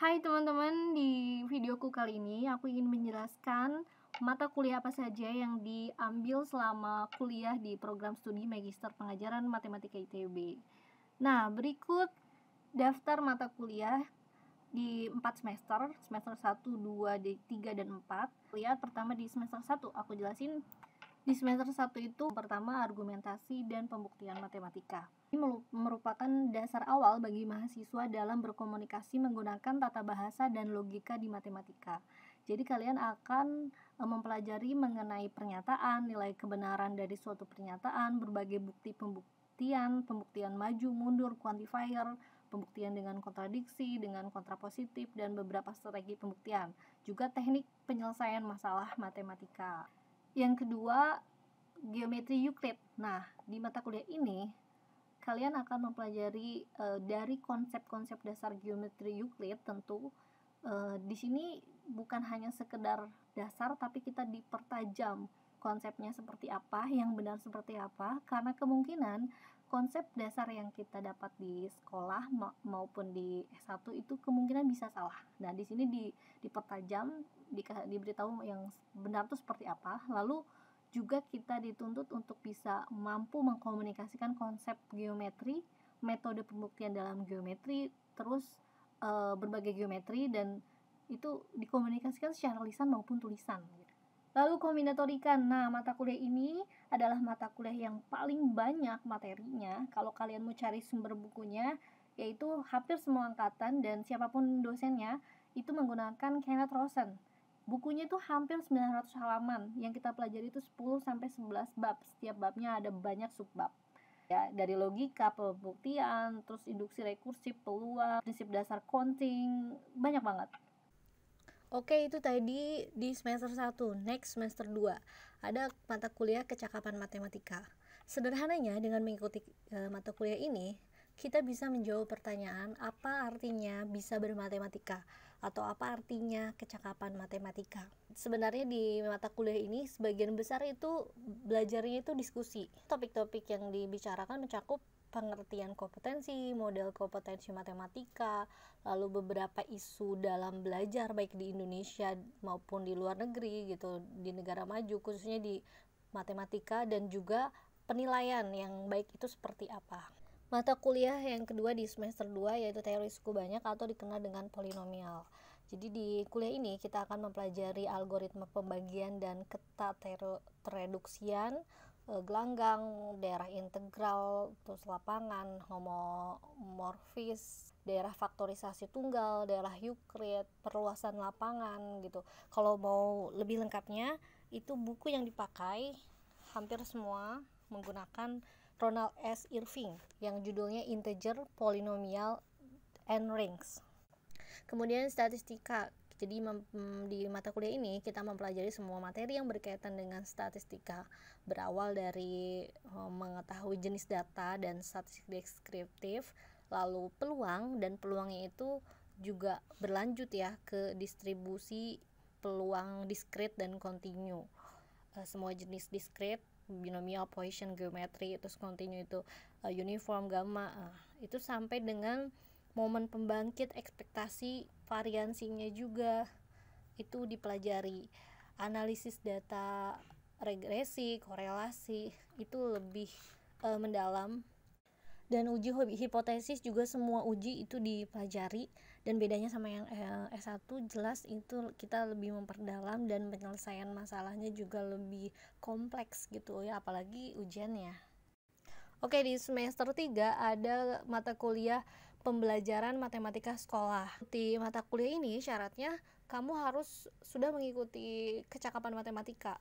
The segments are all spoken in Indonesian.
Hai teman-teman, di videoku kali ini aku ingin menjelaskan mata kuliah apa saja yang diambil selama kuliah di program studi Magister Pengajaran Matematika ITB. Nah, berikut daftar mata kuliah di 4 semester 1, 2, 3, dan 4. Lihat pertama di semester 1, aku jelasin. Di semester 1 itu pertama argumentasi dan pembuktian matematika. Ini merupakan dasar awal bagi mahasiswa dalam berkomunikasi menggunakan tata bahasa dan logika di matematika. Jadi kalian akan mempelajari mengenai pernyataan, nilai kebenaran dari suatu pernyataan, berbagai bukti pembuktian maju, mundur, quantifier, pembuktian dengan kontradiksi, dengan kontrapositif, dan beberapa strategi pembuktian. Juga teknik penyelesaian masalah matematika. Yang kedua, geometri Euclid. Nah, di mata kuliah ini kalian akan mempelajari dari konsep-konsep dasar geometri Euclid. Tentu di sini bukan hanya sekedar dasar, tapi kita dipertajam konsepnya seperti apa, yang benar seperti apa, karena kemungkinan konsep dasar yang kita dapat di sekolah maupun di S1 itu kemungkinan bisa salah. Nah, di sini dipertajam, diberitahu yang benar itu seperti apa. Lalu juga kita dituntut untuk bisa mampu mengkomunikasikan konsep geometri, metode pembuktian dalam geometri, terus berbagai geometri, dan itu dikomunikasikan secara lisan maupun tulisan. Lalu kombinatorika. Nah, mata kuliah ini adalah mata kuliah yang paling banyak materinya. Kalau kalian mau cari sumber bukunya, yaitu hampir semua angkatan dan siapapun dosennya itu menggunakan Kenneth Rosen. Bukunya itu hampir 900 halaman. Yang kita pelajari itu 10 sampai 11 bab. Setiap babnya ada banyak subbab. Ya, dari logika, pembuktian, terus induksi rekursif, peluang, prinsip dasar counting, banyak banget. Oke, itu tadi di semester 1. Next, semester 2 ada mata kuliah kecakapan matematika. Sederhananya, dengan mengikuti mata kuliah ini, kita bisa menjawab pertanyaan apa artinya bisa bermatematika atau apa artinya kecakapan matematika. Sebenarnya di mata kuliah ini sebagian besar itu belajarnya itu diskusi. Topik-topik yang dibicarakan mencakup pengertian kompetensi, model kompetensi matematika, lalu beberapa isu dalam belajar baik di Indonesia maupun di luar negeri gitu, di negara maju khususnya di matematika, dan juga penilaian yang baik itu seperti apa. Mata kuliah yang kedua di semester 2 yaitu teori suku banyak atau dikenal dengan polinomial. Jadi di kuliah ini kita akan mempelajari algoritma pembagian dan ketat-reduksian, gelanggang, daerah integral, terus lapangan, homomorfis, daerah faktorisasi tunggal, daerah Euclid, perluasan lapangan gitu. Kalau mau lebih lengkapnya, itu buku yang dipakai hampir semua menggunakan Ronald S. Irving yang judulnya Integer, Polynomial, and Rings. Kemudian statistika. Jadi di mata kuliah ini kita mempelajari semua materi yang berkaitan dengan statistika, berawal dari mengetahui jenis data dan statistik deskriptif, lalu peluang, dan peluangnya itu juga berlanjut ya ke distribusi peluang diskrit dan kontinu. Semua jenis diskrit, binomial, Poisson, geometri, terus kontinu itu uniform, gamma, itu sampai dengan momen pembangkit, ekspektasi, variansinya juga itu dipelajari. Analisis data regresi, korelasi itu lebih mendalam. Dan uji hipotesis juga semua uji itu dipelajari, dan bedanya sama yang S1 jelas itu kita lebih memperdalam dan penyelesaian masalahnya juga lebih kompleks gitu ya, apalagi ujiannya. Oke, di semester 3 ada mata kuliah pembelajaran matematika sekolah. Di mata kuliah ini syaratnya kamu harus sudah mengikuti kecakapan matematika.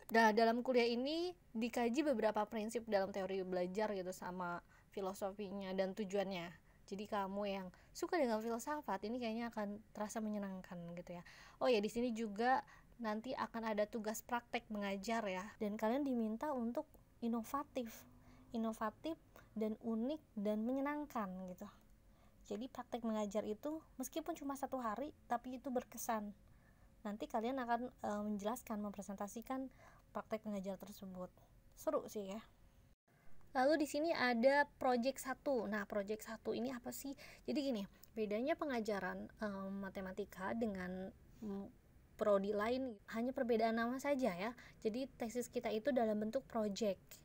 Nah, dalam kuliah ini dikaji beberapa prinsip dalam teori belajar gitu, sama filosofinya dan tujuannya. Jadi kamu yang suka dengan filsafat ini kayaknya akan terasa menyenangkan gitu ya. Oh ya, di sini juga nanti akan ada tugas praktek mengajar ya, dan kalian diminta untuk inovatif dan unik dan menyenangkan gitu. Jadi praktek mengajar itu meskipun cuma 1 hari, tapi itu berkesan. Nanti kalian akan menjelaskan, mempresentasikan praktek mengajar tersebut. Seru sih ya. Lalu di sini ada project 1. Nah, project 1 ini apa sih? Jadi gini, Bedanya pengajaran matematika dengan prodi lain hanya perbedaan nama saja ya. Jadi tesis kita itu dalam bentuk project,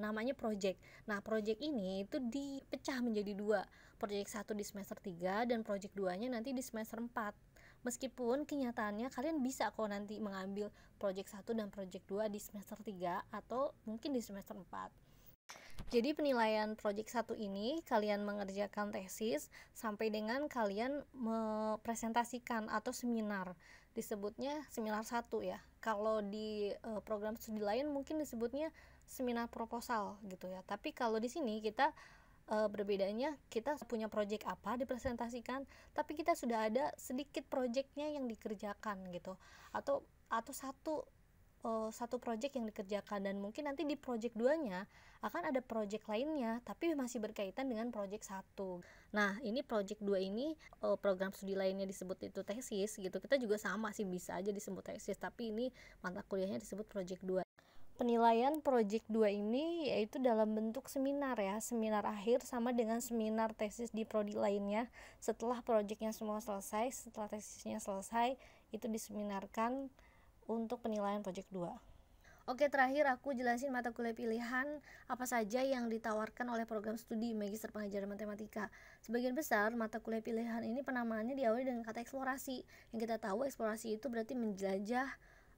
namanya project. Nah, project ini itu dipecah menjadi dua, project 1 di semester 3 dan project 2-nya nanti di semester 4. Meskipun kenyataannya kalian bisa kok nanti mengambil project 1 dan project 2 di semester 3 atau mungkin di semester 4. Jadi penilaian project 1 ini kalian mengerjakan tesis sampai dengan kalian mempresentasikan atau seminar. Disebutnya seminar 1 ya. Kalau di program studi lain mungkin disebutnya seminar proposal gitu ya. Tapi kalau di sini kita berbedanya, kita punya project apa dipresentasikan, tapi kita sudah ada sedikit projectnya yang dikerjakan gitu. Atau satu project yang dikerjakan, dan mungkin nanti di project 2-nya akan ada project lainnya tapi masih berkaitan dengan project 1. Nah, ini project 2 ini program studi lainnya disebut itu tesis gitu. Kita juga sama sih, bisa aja disebut tesis, tapi ini mata kuliahnya disebut project 2. Penilaian project 2 ini yaitu dalam bentuk seminar ya, seminar akhir sama dengan seminar tesis di prodi lainnya. Setelah projectnya semua selesai, setelah tesisnya selesai, itu diseminarkan untuk penilaian project 2. Oke, terakhir aku jelasin mata kuliah pilihan apa saja yang ditawarkan oleh program studi Magister Pengajaran Matematika. Sebagian besar mata kuliah pilihan ini penamaannya diawali dengan kata eksplorasi. Yang kita tahu eksplorasi itu berarti menjelajah,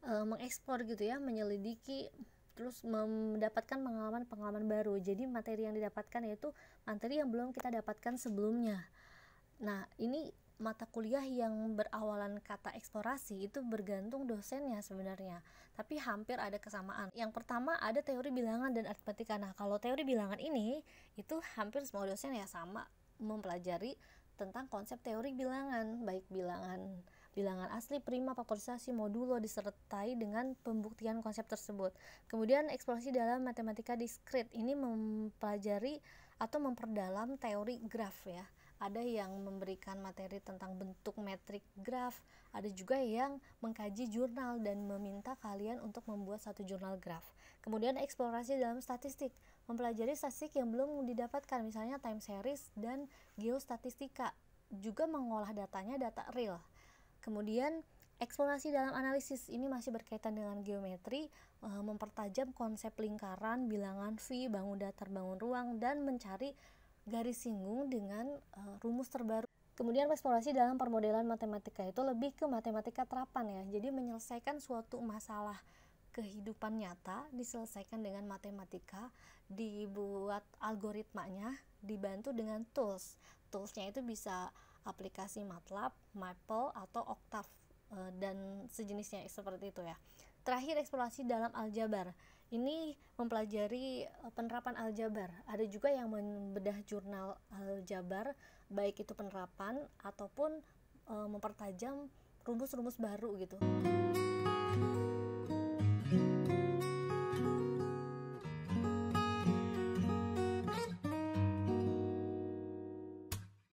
mengeksplor gitu ya, menyelidiki, terus mendapatkan pengalaman-pengalaman baru. Jadi materi yang didapatkan yaitu materi yang belum kita dapatkan sebelumnya. Nah, ini mata kuliah yang berawalan kata eksplorasi itu bergantung dosennya sebenarnya, tapi hampir ada kesamaan. Yang pertama ada teori bilangan dan aritmatika. Nah, kalau teori bilangan ini itu hampir semua dosen ya sama mempelajari tentang konsep teori bilangan, baik bilangan asli, prima, faktorisasi, modulo, disertai dengan pembuktian konsep tersebut. Kemudian eksplorasi dalam matematika diskrit ini mempelajari atau memperdalam teori graf ya. Ada yang memberikan materi tentang bentuk metrik graf, ada juga yang mengkaji jurnal dan meminta kalian untuk membuat satu jurnal graf. Kemudian eksplorasi dalam statistik, mempelajari statistik yang belum didapatkan, misalnya time series dan geostatistika, juga mengolah datanya data real. Kemudian eksplorasi dalam analisis, ini masih berkaitan dengan geometri, mempertajam konsep lingkaran, bilangan phi, bangun datar, bangun ruang, dan mencari garis singgung dengan rumus terbaru. Kemudian eksplorasi dalam permodelan matematika itu lebih ke matematika terapan ya. Jadi menyelesaikan suatu masalah kehidupan nyata diselesaikan dengan matematika, dibuat algoritmanya, dibantu dengan tools. Toolsnya itu bisa aplikasi MATLAB, Maple, atau Octave dan sejenisnya seperti itu ya. Terakhir eksplorasi dalam aljabar. Ini mempelajari penerapan aljabar. Ada juga yang membedah jurnal aljabar, baik itu penerapan ataupun mempertajam rumus-rumus baru gitu.